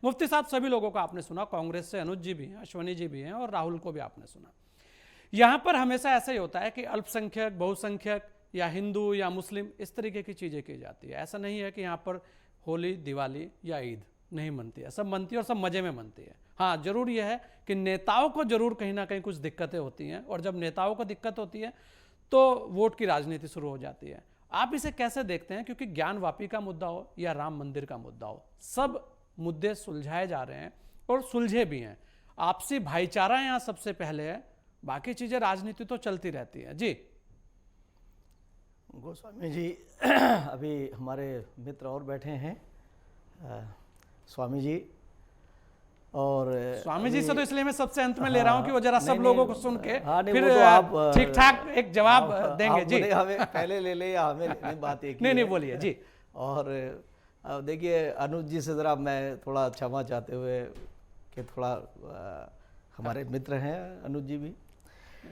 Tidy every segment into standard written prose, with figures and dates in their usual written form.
मुफ्ती साहब सभी लोगों को आपने सुना, कांग्रेस से अनुज जी भी हैं, अश्वनी जी भी हैं और राहुल को भी आपने सुना। यहां पर हमेशा ऐसा ही होता है कि अल्पसंख्यक, बहुसंख्यक या हिंदू या मुस्लिम इस तरीके की चीजें की जाती है। ऐसा नहीं है कि यहाँ पर होली, दिवाली या ईद नहीं मनती है, सब मनती है और सब मजे में मनती है। हाँ, जरूर यह है कि नेताओं को जरूर कहीं ना कहीं कुछ दिक्कतें होती हैं, और जब नेताओं को दिक्कत होती है तो वोट की राजनीति शुरू हो जाती है। आप इसे कैसे देखते हैं? क्योंकि ज्ञानवापी का मुद्दा हो या राम मंदिर का मुद्दा हो, सब मुद्दे सुलझाए जा रहे हैं और सुलझे भी हैं। आपसी भाईचारा यहाँ सबसे पहले है, बाकी चीजें राजनीति तो चलती रहती है। जी गोस्वामी जी, अभी हमारे मित्र और बैठे हैं, स्वामी जी, और स्वामी जी से तो इसलिए मैं सबसे अंत में ले रहा हूं कि वो जरा सब लोगों को सुन के फिर तो आप ठीक ठाक एक जवाब देंगे। जी हमें पहले ले ले या हमें लेने, बात एक नहीं बोलिए जी। और देखिए, अनुज जी से ज़रा मैं थोड़ा क्षमा चाहते हुए कि थोड़ा हमारे मित्र हैं अनुज जी भी,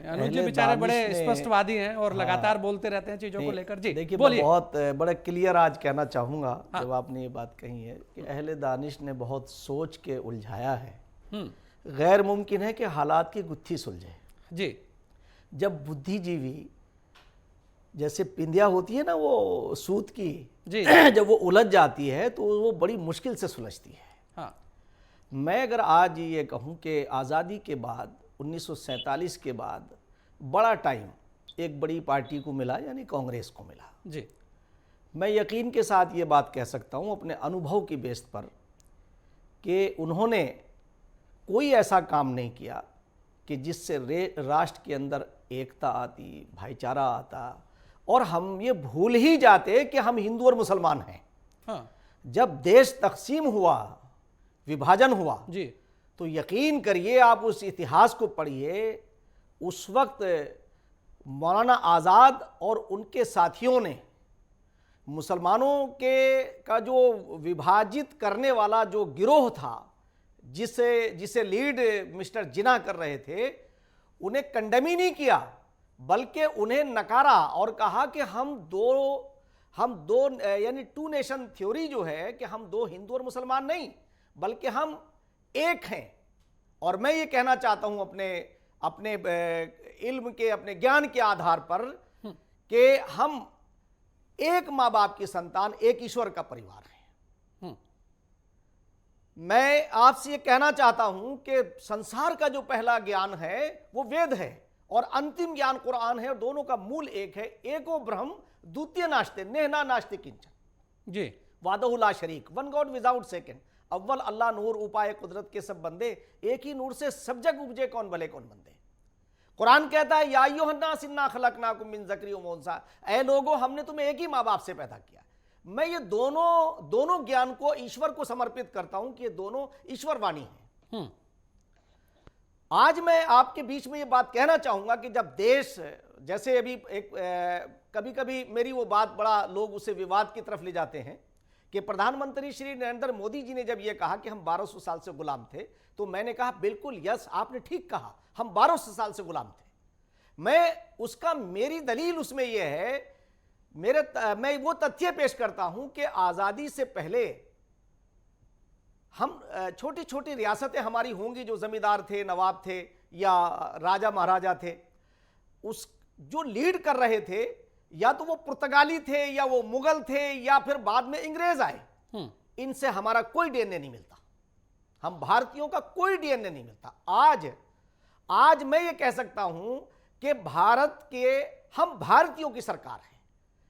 अनुज जी बेचारे बड़े स्पष्टवादी हैं और लगातार बोलते रहते हैं चीजों को लेकर। जी देखिए, मैं बहुत बड़े क्लियर आज कहना चाहूँगा जब आपने ये बात कही है कि अहले दानिश ने बहुत सोच के उलझाया है। गैर मुमकिन है कि हालात की गुत्थी सुलझे। जी, जब बुद्धिजीवी, जैसे पिंदिया होती है ना वो सूत की, जी जब वो उलझ जाती है तो वो बड़ी मुश्किल से सुलझती है। हाँ, मैं अगर आज ये कहूँ कि आज़ादी के बाद 1947 के बाद बड़ा टाइम एक बड़ी पार्टी को मिला, यानी कांग्रेस को मिला। जी, मैं यकीन के साथ ये बात कह सकता हूँ अपने अनुभव की बेस पर कि उन्होंने कोई ऐसा काम नहीं किया कि जिससे राष्ट्र के अंदर एकता आती, भाईचारा आता, और हम ये भूल ही जाते कि हम हिंदू और मुसलमान हैं। हाँ, जब देश तकसीम हुआ, विभाजन हुआ जी, तो यकीन करिए, आप उस इतिहास को पढ़िए, उस वक्त मौलाना आज़ाद और उनके साथियों ने मुसलमानों का जो विभाजित करने वाला जो गिरोह था, जिसे लीड मिस्टर जिन्ना कर रहे थे, उन्हें कंडेम ही नहीं किया, बल्कि उन्हें नकारा और कहा कि हम दो यानी टू नेशन थ्योरी जो है कि हम दो हिंदू और मुसलमान नहीं, बल्कि हम एक हैं। और मैं ये कहना चाहता हूं अपने इल्म के, अपने ज्ञान के आधार पर कि हम एक माँ बाप की संतान, एक ईश्वर का परिवार है। मैं आपसे ये कहना चाहता हूं कि संसार का जो पहला ज्ञान है वो वेद है और अंतिम ज्ञान कुरान है, और दोनों का मूल एक है। एको ब्रह्म द्वितीय नास्ते नेहना नास्ते किंचन, जी, वादहु ला शरीक, वन गॉड विदाउट सेकंड, अव्वल अल्लाह नूर, उपाय कुदरत के सब बंदे, एक ही नूर से सब जग उपजे, कौन भले कौन मंदे। कुरान कहता है या अय्युहन्नास इन्ना खलकनाकुम मिन ज़करिन व उन्सा, ऐ लोगों, हमने तुम्हें एक ही माँ बाप से पैदा किया। मैं ये दोनों ज्ञान को ईश्वर को समर्पित करता हूं कि ये दोनों ईश्वर वाणी है। आज मैं आपके बीच में ये बात कहना चाहूंगा कि जब देश, जैसे अभी कभी कभी मेरी वो बात बड़ा लोग उसे विवाद की तरफ ले जाते हैं कि प्रधानमंत्री श्री नरेंद्र मोदी जी ने जब ये कहा कि हम 1200 साल से गुलाम थे, तो मैंने कहा बिल्कुल यस, आपने ठीक कहा, हम 1200 साल से गुलाम थे। मेरी दलील उसमें यह है, मैं वो तथ्य पेश करता हूं कि आजादी से पहले हम छोटी छोटी रियासतें हमारी होंगी, जो जमींदार थे, नवाब थे या राजा महाराजा थे, उस जो लीड कर रहे थे, या तो वो पुर्तगाली थे या वो मुगल थे या फिर बाद में अंग्रेज आए। इनसे हमारा कोई डीएनए नहीं मिलता, हम भारतीयों का कोई डीएनए नहीं मिलता। आज मैं ये कह सकता हूं कि हम भारतीयों की सरकार है,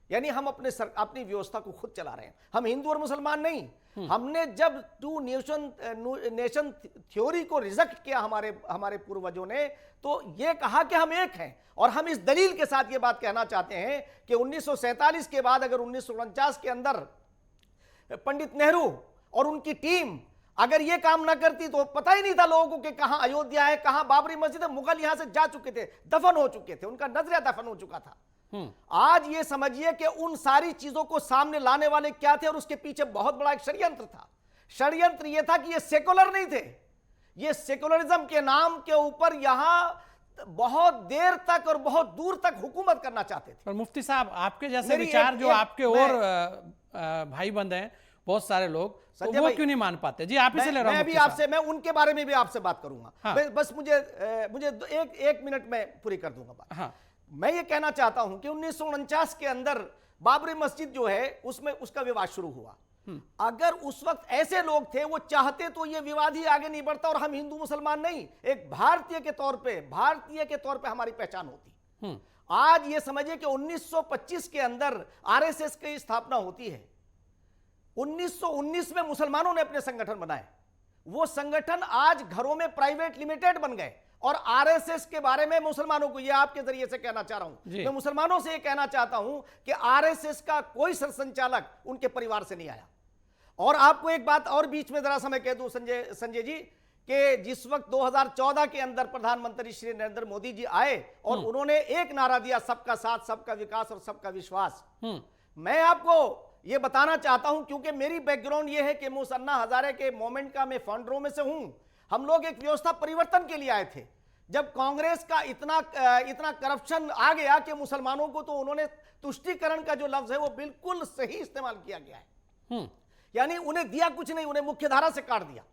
यानी हम अपनी व्यवस्था को खुद चला रहे हैं। हम हिंदू और मुसलमान नहीं। हमने जब टू नेशन थ्योरी को रिजेक्ट किया हमारे पूर्वजों ने, तो ये कहा कि हम एक हैं। और हम इस दलील के साथ ये बात कहना चाहते हैं कि 1947 के बाद अगर 1949 के अंदर पंडित नेहरू और उनकी टीम अगर ये काम ना करती तो पता ही नहीं था लोगों को कि कहां अयोध्या है, कहां बाबरी मस्जिद है। मुगल यहां से जा चुके थे, दफन हो चुके थे, उनका नजरिया दफन हो चुका था। आज ये समझिए कि उन सारी चीजों को सामने लाने वाले क्या थे, और उसके पीछे बहुत बड़ा एक षड्यंत्र था। षड्यंत्र ये था कि ये सेकुलर नहीं थे, ये सेकुलरिज्म के नाम के ऊपर यहां बहुत देर तक और बहुत दूर तक हुकूमत करना चाहते थे। पर मुफ्ती साहब, आपके जैसे विचार जो आपके और भाई बंद हैं, बहुत सारे लोग, तो संजय वो भाई, क्यों नहीं मान पाते? जी आप ही से ले रहा हूं मैं भी मुफ्ती साहब। आपसे, मैं उनके बारे में भी आपसे बात करूंगा। हाँ। बस मुझे एक मिनट में पूरी कर दूंगा बात। हाँ मैं ये कहना चाहता हूं कि 1949 के अंदर बाबरी मस्जिद जो है उसमें उसका विवाद शुरू हुआ। अगर उस वक्त ऐसे लोग थे वो चाहते तो ये विवाद ही आगे नहीं बढ़ता और हम हिंदू मुसलमान नहीं, एक भारतीय के तौर पे हमारी पहचान होती। आज ये समझिए कि 1925 के अंदर आरएसएस की स्थापना होती है। 1919 में मुसलमानों ने अपने संगठन बनाए, वो संगठन आज घरों में प्राइवेट लिमिटेड बन गए। और आरएसएस के बारे में मुसलमानों को, ये आपके जरिए से कहना चाह रहा हूं, मैं मुसलमानों से ये कहना चाहता हूं कि आरएसएस का कोई सरसंचालक उनके परिवार से नहीं आया। और आपको एक बात और बीच में जरा सा मैं कह दूं संजय जी, कि जिस वक्त 2014 के अंदर प्रधानमंत्री श्री नरेंद्र मोदी जी आए और उन्होंने एक नारा दिया, सबका साथ, सबका विकास और सबका विश्वास। मैं आपको यह बताना चाहता हूं, क्योंकि मेरी बैकग्राउंड यह है कि मूसा अन्ना हजारे के मोमेंट का मैं फाउंडरों में से हूं। हम लोग एक व्यवस्था परिवर्तन के लिए आए थे। जब कांग्रेस का इतना करप्शन आ गया कि मुसलमानों को, तो उन्होंने तुष्टीकरण का जो लफ्ज है वो बिल्कुल सही इस्तेमाल किया गया है। यानी उन्हें दिया कुछ नहीं, उन्हें मुख्य धारा से काट दिया।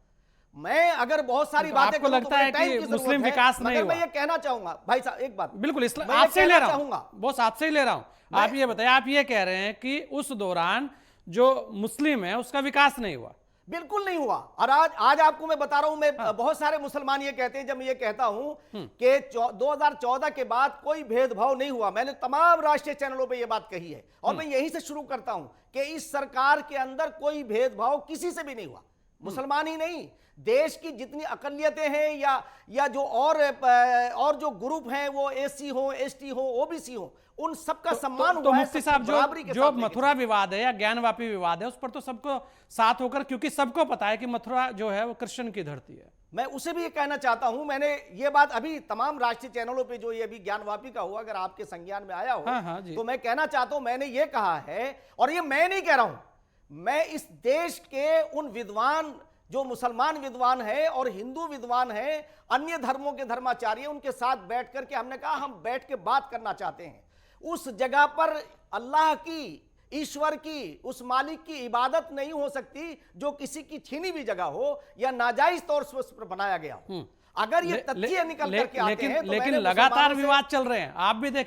मैं अगर बहुत सारी बातें आपको लगता है कि मुस्लिम विकास नहीं हुआ? मैं ये कहना चाहूंगा भाई साहब एक बात, बिल्कुल आपसे ही ले रहा हूं बॉस, आपसे ही ले रहा हूं। आप ये बताइए, आप ये कह रहे हैं कि उस दौरान जो मुस्लिम है उसका विकास नहीं हुआ? बिल्कुल नहीं हुआ। और आज आपको मैं बता रहा हूं, मैं बहुत सारे मुसलमान ये कहते हैं, जब मैं ये कहता हूं कि 2014 के बाद कोई भेदभाव नहीं हुआ, मैंने तमाम राष्ट्रीय चैनलों पे ये बात कही है और मैं यहीं से शुरू करता हूं कि इस सरकार के अंदर कोई भेदभाव किसी से भी नहीं हुआ। मुसलमान ही नहीं, देश की जितनी अकलियतें हैं या जो और जो ग्रुप हैं, वो एससी हो, एसटी हो, ओबीसी हो, उन सबका सम्मान हुआ है। तो मुफ्ती साहब, जो मथुरा विवाद है या ज्ञानवापी विवाद है, उस पर तो सबको साथ होकर, क्योंकि सबको पता है कि मथुरा जो है वो कृष्ण की धरती है। मैं उसे भी ये कहना चाहता हूं, मैंने ये बात अभी तमाम राष्ट्रीय चैनलों पे जो ये अभी ज्ञानवापी का हुआ, अगर आपके संज्ञान में आया हो, हाँ जी। तो मैं कहना चाहता हूं, मैंने ये कहा है, और ये मैं नहीं कह रहा हूं, मैं इस देश के उन विद्वान, जो मुसलमान विद्वान है और हिंदू विद्वान है, अन्य धर्मों के धर्माचार्य, उनके साथ बैठ करके हमने कहा हम बैठ के बात करना चाहते हैं। उस जगह पर अल्लाह की, ईश्वर की, उस मालिक की इबादत नहीं हो सकती जो किसी की छीनी हुई जगह हो या नाजायज तौर से उस पर बनाया गया हो। अगर ये तथ्य निकल करके आते हैं, तो लेकिन लगातार विवाद चल रहे हैं, आप भी देखेंगे।